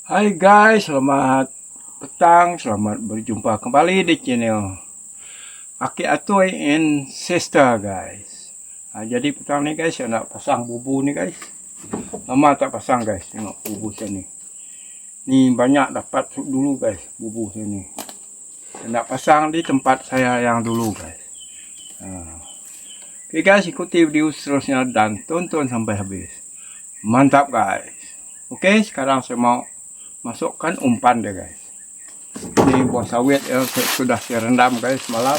Hai guys, selamat petang, selamat berjumpa kembali di channel Aki Atoy and Sister guys. Jadi petang ni guys, saya nak pasang bubu ni guys. Lama tak pasang guys, tengok bubu saya ni. Ni banyak dapat dulu guys, bubu saya ni. Saya nak pasang di tempat saya yang dulu guys. Oke guys, ikuti video seterusnya dan tonton sampai habis. Mantap guys. Oke, sekarang saya mau masukkan umpan dia guys. Ini buah sawit yang sudah saya rendam guys malam.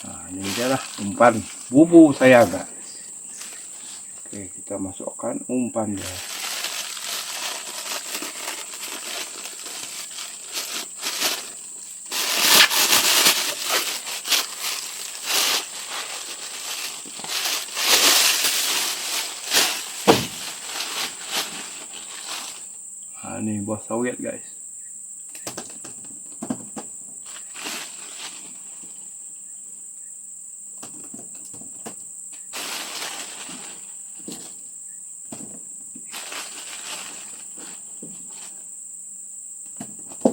Nah, ini dia lah umpan bubu saya guys. Oke, kita masukkan umpan dia. Nah, ini buah sawit guys.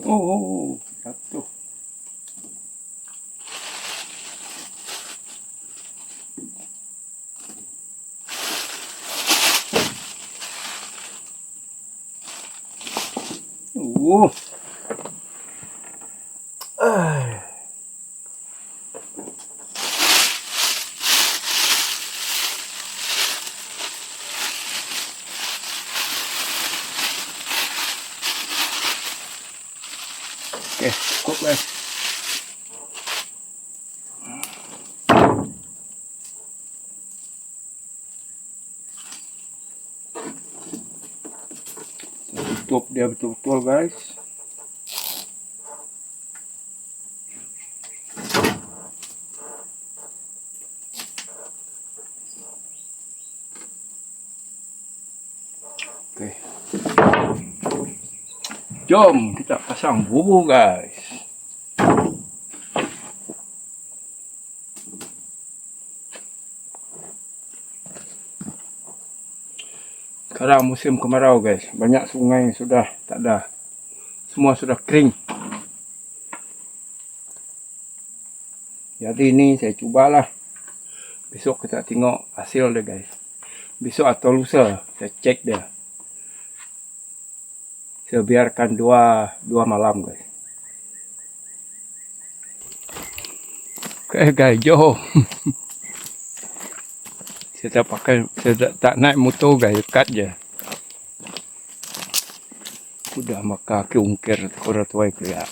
Oh, jatuh. Oke, cukup guys. Tutup dia betul-betul guys. Oke. Jom kita pasang bubu guys. Sekarang musim kemarau guys. Banyak sungai sudah tak ada. Semua sudah kering. Jadi ini saya cubalah. Besok kita tengok hasil dia guys. Besok atau lusa saya cek dia. Saya biarkan dua malam guys. Oke guys, jom. Saya tak naik motor guys, dekat je. Udah maka keungkir korat tuai kuya.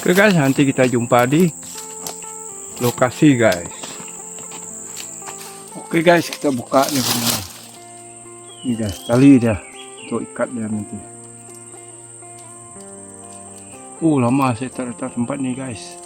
Oke guys, nanti kita jumpa di lokasi guys. Oke guys, kita buka nih punya. Ini guys, tali dia untuk ikat dia nanti. Lama saya tak tempat nih guys.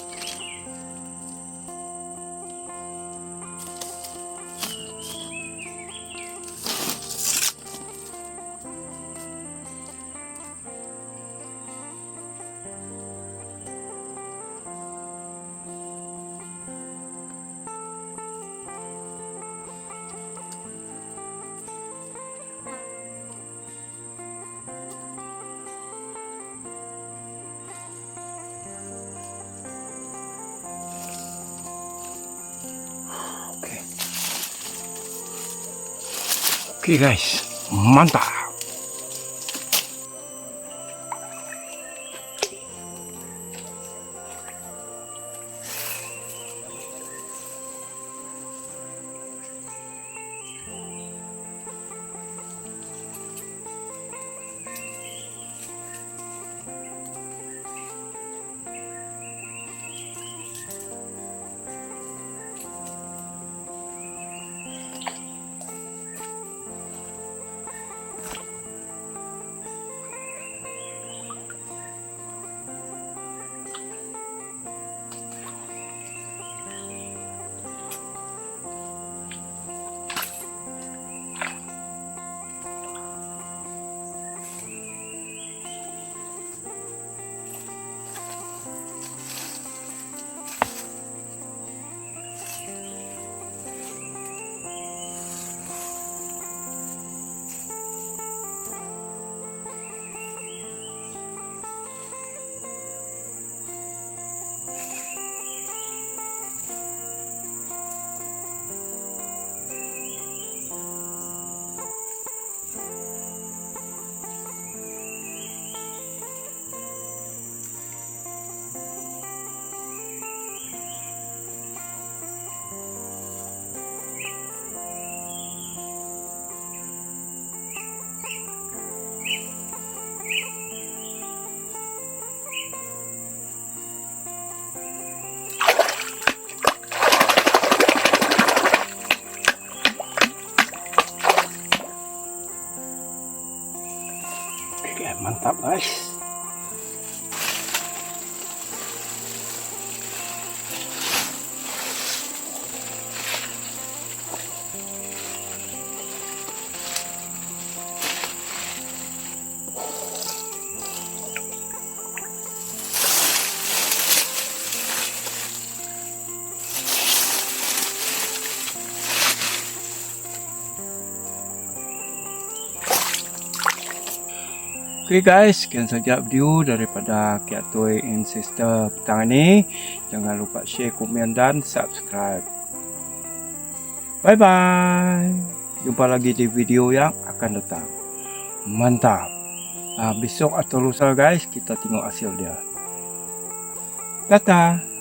Oke guys, mantap. mantap guys. Oke guys, sekian saja video daripada Kak Atoy and Sister petang ini. Jangan lupa share, komen, dan subscribe. Bye bye. Jumpa lagi di video yang akan datang. Mantap. Besok atau lusa guys, kita tengok hasil dia. Dadah.